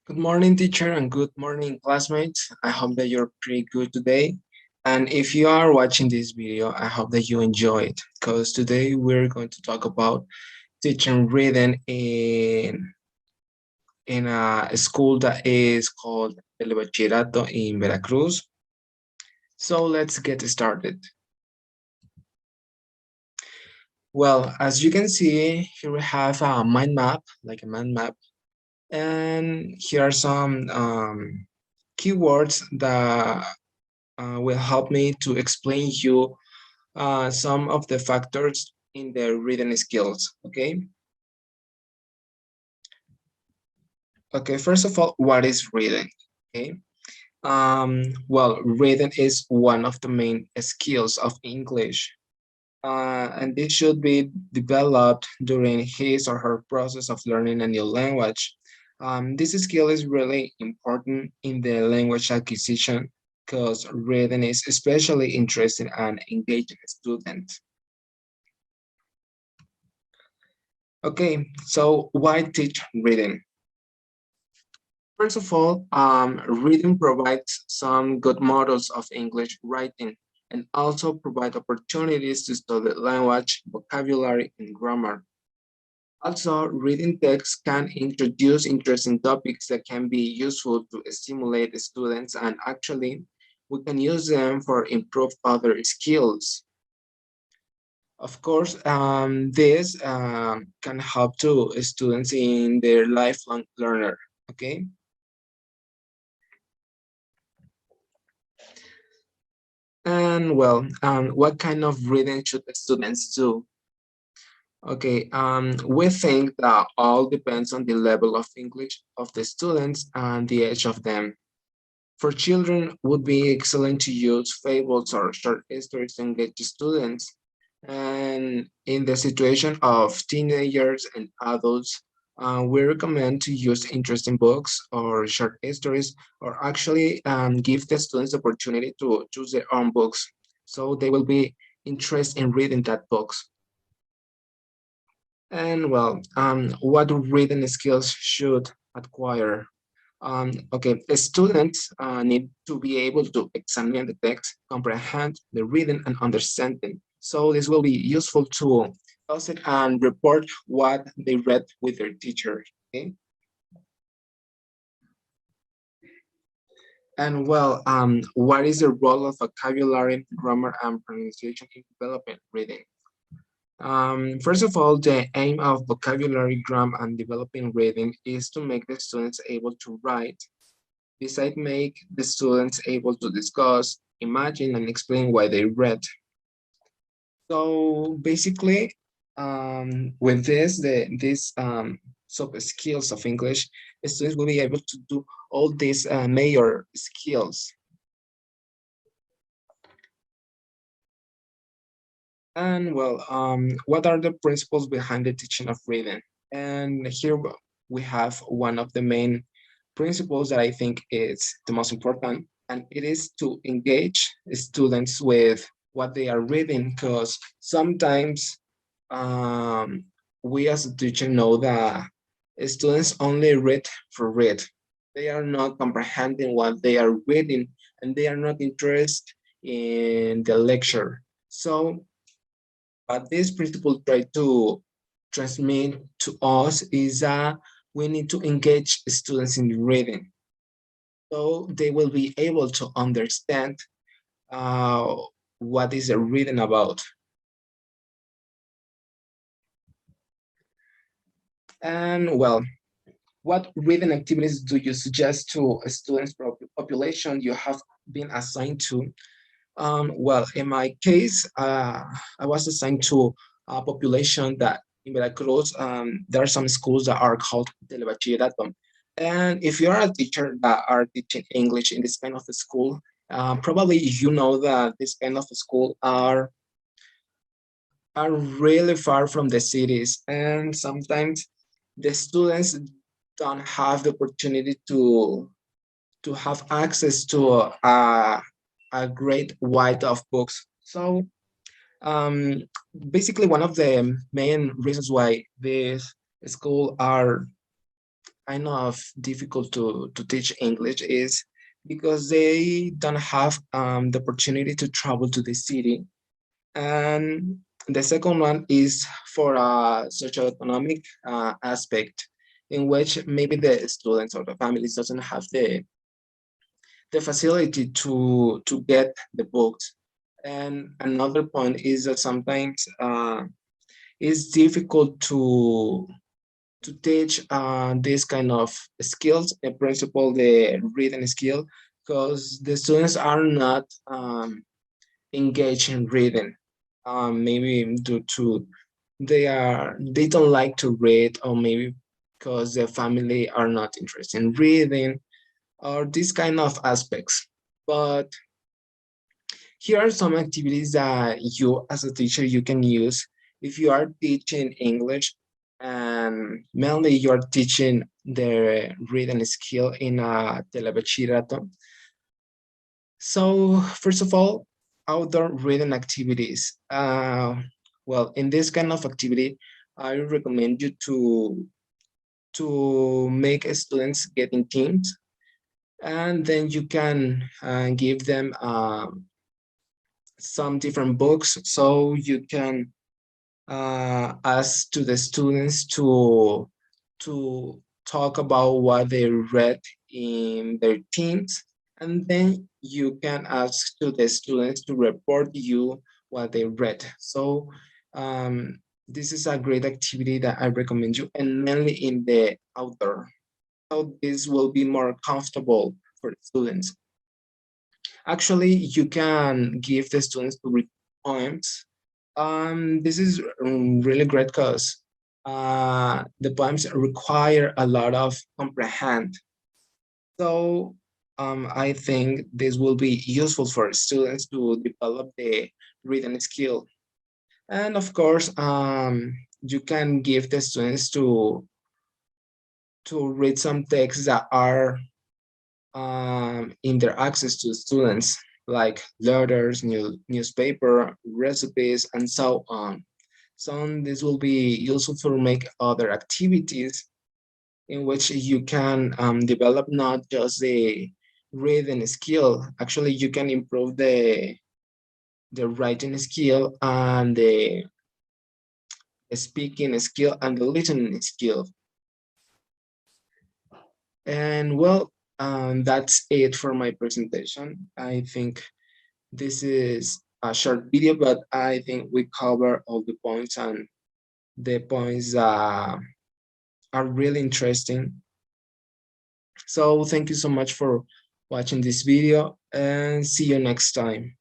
Good morning, teacher, and good morning, classmates. I hope that you're pretty good today. And if you are watching this video, I hope that you enjoy it because today we're going to talk about teaching reading in a school that is called El Bachillerato in Veracruz. So let's get started. Well, as you can see, here we have a mind map, like a mind map, and here are some keywords that will help me to explain you some of the factors in the reading skills, okay? Okay, first of all, what is reading, okay? Well, reading is one of the main skills of English, and this should be developed during his or her process of learning a new language. This skill is really important in the language acquisition because reading is especially interesting and engaging students. Okay, so why teach reading? First of all, reading provides some good models of English writing and also provide opportunities to study language, vocabulary, and grammar. Also, reading texts can introduce interesting topics that can be useful to stimulate students, and actually, we can use them for improve other skills. Of course, this can help to students in their lifelong learner, okay? And well, what kind of reading should the students do? Okay, we think that all depends on the level of English of the students and the age of them. For children, would be excellent to use fables or short stories to engage students. And in the situation of teenagers and adults, we recommend to use interesting books or short stories, or actually give the students the opportunity to choose their own books. So they will be interested in reading that books. And well, what reading skills should acquire? Okay, the students need to be able to examine the text, comprehend the reading and understanding. So this will be useful to pause it and report what they read with their teacher. Okay. And well, what is the role of vocabulary, grammar, and pronunciation in developing reading? First of all, the aim of vocabulary, grammar, and developing reading is to make the students able to write. Besides, make the students able to discuss, imagine, and explain why they read. So basically, with these soft skills of English, the students will be able to do all these major skills. And well, what are the principles behind the teaching of reading? And here we have one of the main principles that I think is the most important, and it is to engage students with what they are reading, because sometimes we as a teacher know that students only read for read. They are not comprehending what they are reading, and they are not interested in the lecture. So what this principle try to transmit to us is that we need to engage students in reading so they will be able to understand uh, what is the reading about. And well, what reading activities do you suggest to a students population you have been assigned to? Well, in my case, I was assigned to a population that in Veracruz, there are some schools that are called Telebachillerato. And if you are a teacher that are teaching English in this kind of a school, probably you know that this kind of school are really far from the cities, and sometimes the students don't have the opportunity to have access to a great wide of books. So um, basically, one of the main reasons why this school kind of difficult to teach English is because they don't have the opportunity to travel to the city. And the second one is for a socioeconomic aspect, in which maybe the students or the families doesn't have the facility to get the books. And another point is that sometimes it's difficult to teach this kind of skills, in principle, the reading skill, because the students are not engaged in reading. Maybe due to they don't like to read, or maybe because their family are not interested in reading, or these kind of aspects. But here are some activities that you as a teacher you can use if you are teaching English, and mainly you're teaching the reading skill in a telebachillerato. So first of all, outdoor reading activities. Well, in this kind of activity, I recommend you to make students get in teams, and then you can give them some different books, so you can ask to the students to talk about what they read in their teams, and then you can ask to the students to report you what they read. So this is a great activity that I recommend you, and mainly in the outdoor. So this will be more comfortable for the students. Actually, you can give the students to read poems. This is really great because the poems require a lot of comprehend. So I think this will be useful for students to develop the reading skill. And of course, you can give the students to read some texts that are in their access to students, like letters, newspaper, recipes, and so on. So this will be useful to make other activities in which you can develop not just the reading skill. Actually, you can improve the writing skill and the speaking skill and the listening skill. And well, that's it for my presentation. I think this is a short video, but I think we cover all the points, and the points are really interesting. So thank you so much for watching this video, and see you next time.